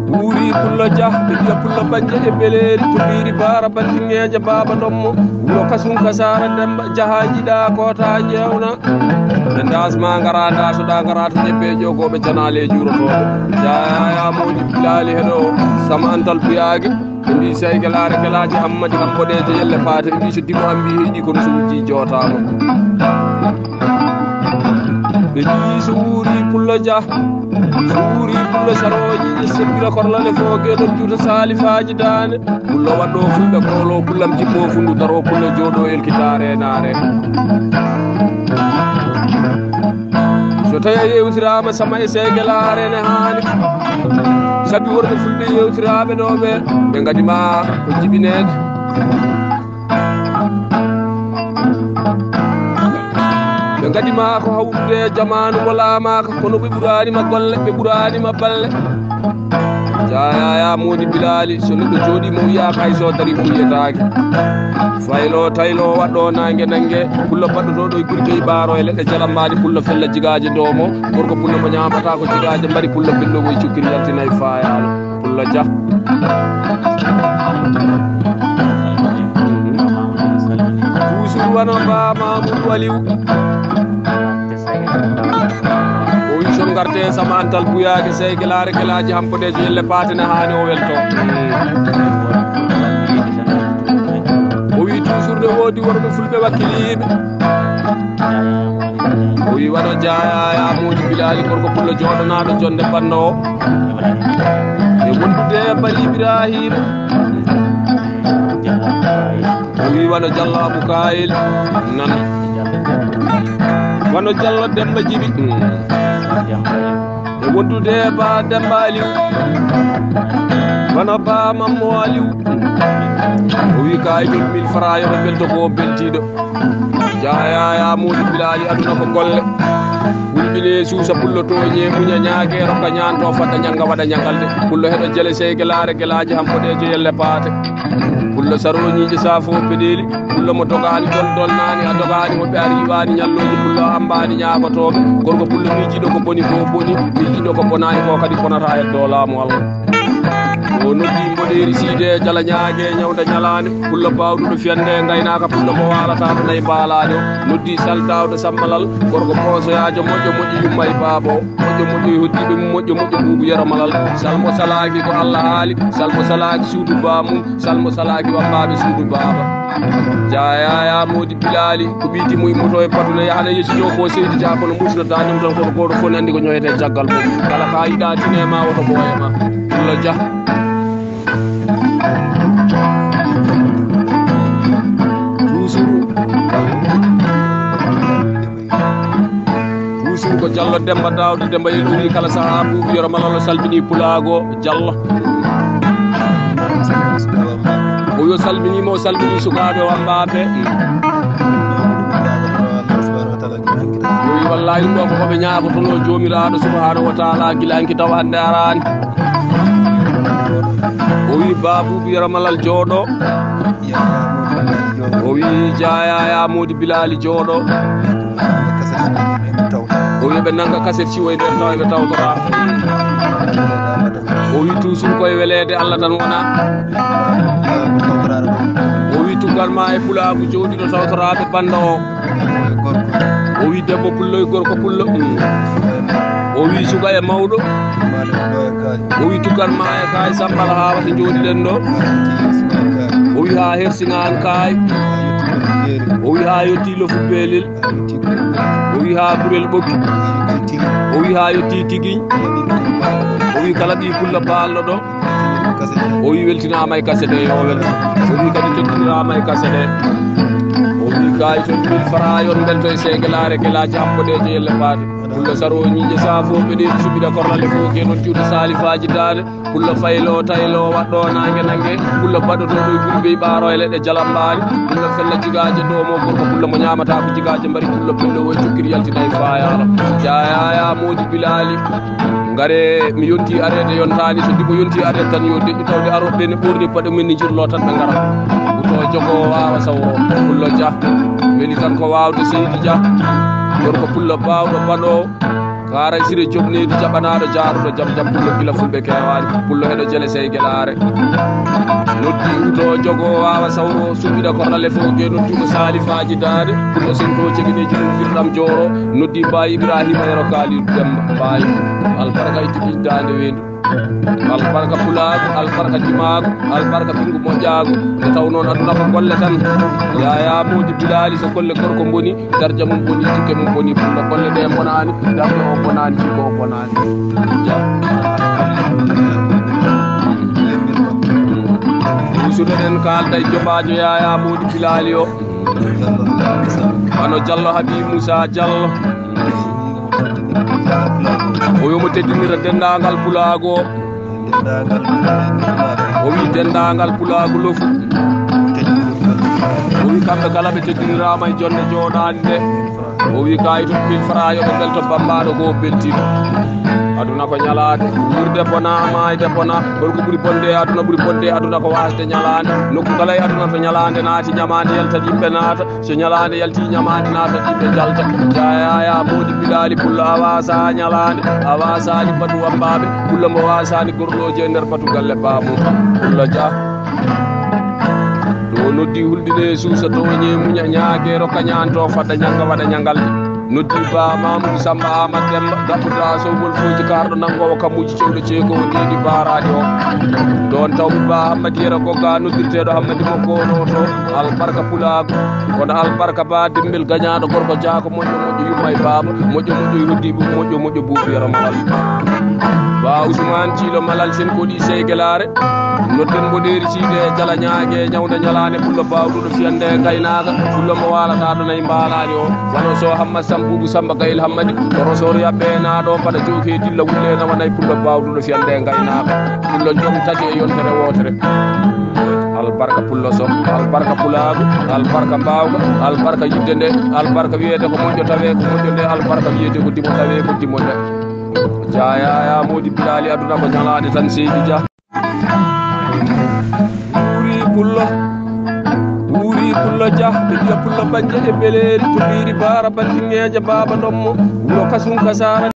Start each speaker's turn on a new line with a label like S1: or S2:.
S1: wuri pullo jah ɓe pullo banje e beleri to biri bara bantingeje baba dommo wuro kasum kasara demba jahaji ɗa kota jewna ɓe dasma gara dasoɗa gara to ƴebbe jogoɓe janale jurotoɓe jaya modi bilali heɗo sama antal buyage ɓe mbi seygue laare kelaji hammadi kam boɗeje yelle fate ɓe mbi so dimo am mbi heeƴi kono so wujji jotama ɓe mbi so wuuri pullo jah suuri pullo saroji sebbira korlale fo geɗon juuta salifaji dane pullo waɗɗo fulɓe korolo pullam jibbo fundu daro pullo joɗo elkitare nare so tawi a yewtirama sama e seygelaare ne hani sabi worɓe fulɓe yewtiraɓe ɗo ɓe gadima ko jibinede ɓe gadima ko hawrude jamanu wolamaka kono ɓe ɓuranima golle ɓe ɓuranima balle jayaya modi bilali so neɗɗo jooɗima wiyaka hay so dari fuyetake faylo taylo waɗɗo nangue nangue pullo baɗɗotoɗo e gurke e ɓaaro e leɗɗe jalambadi pullo fella jigaje domo gorko pullo mo ñamata ko jigaje mbari pullo bellogo e cukkiri yaltinayi fayalo pullo dia toujours wano mbamamoudou aliw o wi son garte sama antal buyage seygue laare kelaji hampodejo yelle patene hani o welto o wi toujours ne woodi worɓe fulɓe wakkiliɓe o wi waɗo jayaya modi bilali gorko pullo joɗonaɗo jonde banno o e wondude bali ibrahima o wi waɗo diallo abou kayil nan wano diallo demba djibi e wondude ba demba aliw wano ba mammo aliw o wi kayitol 1000 francs yoɓe belto ko beltiɗo jayaya modi bilali aduna ko golle wulɓine suusa pullo toñe muña ñague rokka ñanto fadda ñanga waɗa ñagalde pullo heɗo jele seygue laare guelaji hampoɗejo yelle paate pullo saroñiji safo peɗeli pullo mo dogani dolnani a dogani woɓɓe a riwani ñalloji pullo ambani ñagotoɓe gorko pullo miijiɗo ko boni ko boni miijiɗo ko bonani ko kadi bonata heddo laamu Allah o noddi mboɗeri siide jala ñague ñawda ñalani pullo bawɗuɗo fiyande gaynaka pullo mo walataɗo nayi mbalani o noddi saldawɗo sammalal gorko posoyajo moƴƴo moƴƴo yumma e baaba o moƴƴo moƴƴo e hoddiɓe mum moƴƴo moƴƴo ɓuuɓu yaramalal salmo salaki ko Allah haali salmo salaki suudu bamum salmo salaki wambaɓe suudu baba jayaya modi bilali ko ɓiiti muy moto e patuna yahana yettiño ko seydi dia kono musno dañum tan kono goto fof ne andi ko ñoyete jaggal mum kala ka yiɗa tinema woto ɓooyema pullo dia toujours ko diallo demba dawde demba yeɗori kala saaha ɓuuɓi yoromalalo salmini pulago diallo o yo salminima o salmini sukaɓe wambaɓe o wi wallahi ɗum ɗo ko koɓe ñagotono jomiraɗo subhanahu wa taala guilanki taw hande arani o wi babouɓe yoromalal jooɗo o wi jayaya modi bilali jooɗo o wi ɓe nanga kaset ciwo e nder taw ɓe tawtora o wi toujours koye welede Allah tan wona o wi tuggal ma e pulagu jooɗiɗo tawtoraɓe banda o o wi debbo pullo e gorko pullo o wi suga e mawɗo o wi tuggal ma e kaye sambal ha wata jooɗiɗen ɗo o wi ha hersigan kaye o wi ha yetti lofu beelel o wi ha ɓurel ɓokki o wi ha yetti tiguiñ o wi kala ɗi pulla ballo ɗo o wi weltinama e kasete yo welta o wi kadi tottinirama e kasete o wi kayi to 1000 francs yon belto e seygue laare guelaji hampoɗeje yelle paade pullo saroñije safoɓe ɗi suɓiɗa korlale fo ke noon juuɗo salifaji dade pullo faylo taylo waɗɗo nangue nangue pullo baɗɗotoɗo e gurɓe ɓaaro e leɗɗe jalambari pullo fella jigaje domo gorko pullo mo ñamata ko jigaje mbari pullo pello o cukkiri yaltina e fayala jayaya modi bilali gare mi yonti arede yontani so dimo yonti arede tan yo deƴƴu tawde aroɓe ne ɓorni paɗe men ni jirlo tan ɓe gara wuto jogo wawa sawro pullo dia weli tan ko wawde seydi dia gorko pullo bawɗo baɗo kara sire jobnedi jaɓanaɗo jaaruɗo jam jam pullo gila fulɓe kewani pullo heɗo jele sey gelare noddi uto jogo wawa sawro suɓiɗa korɗale fo ge nodduɗo salifaji dade pullo sento cegineji ɗum firɗam joro noddi mbayi ibrahima yero kalidu demba mbayi albarka e tiɓiddande wendu albarka pulago albarka dimago albarka ɓingu moƴƴago nde taw noon aduna ko golle tan yaya modi bilali so golle gorko boni darja mum boni jikke mum boni pulla golle ɗe bonani darde o bonani jikko o bonani musuɗo ɗen kalda e joɓajo yaya modi bilali o wano Diallo Habib Moussa Diallo o yomo teddinira dendagal pulago o wi dendagal pulago lofu o wi kamɓe kala ɓe teddinirama e jonde joɗani nde o wi kayito 1000 francs yoɓe belto bambaɗo ko beltiɗo aduna ko ñalade wurde bonama e debona gorko ɓuuri bonde aduna ɓuuri bonde aduna ko wasde ñalade nokku kala e aduna to ñalade naati ñamade yaltat yimɓe naata so ñalade yalti ñamade naata yimɓe jalta jayaya modi bilali pullo a wasa ñalade a wasani batu wambaɓe pullo mo wasani gorloji e nder batu galle bamum pullo dia ɗo noddi hulɗine suusa toñe muña ñague rokka ñanto fadda ñagga waɗa ñagal noddi ba Mamadou Samba Amad Demba daɓɓuta sowgol foji karɗo nangowo kammuji cewɗo ceeko o ndeɗi baraɗi o ɗon tawmi ba Hammadi Yero Gogga noddirteɗo Hammadi makko ono to albarka pulago kono albarka ba dembel gañaɗo gorko jaako moƴƴo moƴƴo yumma e baba moƴƴo moƴƴo roddi ɓum moƴƴo moƴƴo buubi Yero Malal ba Ousmane Thilo Malal sen koɗi seygelare nodden mboɗeri siide jala ñague ñawde ñalane pullo bawɗuɗo fiyande gaynaka pullo mo walata ɗo nayi mbalani o wano so Hammad Samboubou Samba Gayel Hammadi to rosor yabɓe naɗo mbaɗa jooke dilla wulle nawanayi pullo bawɗuɗo fiyande gaynaka pullo joom tagi e yontere wotere albarka pullo so albarka pulago albarka mbawga albarka yidde nde albarka wiyede ko moƴƴo tawe ko moƴƴo nde albarka wiyede ko dimo tawe ko dimo nde jayaya modi bilali aduna ko ñalade tan Seydou Dia wuri pullo dia ɓe mbiya pullo banje e beleri to ɓiiri bara bandingeje baba ɗommo wuro kasum kasara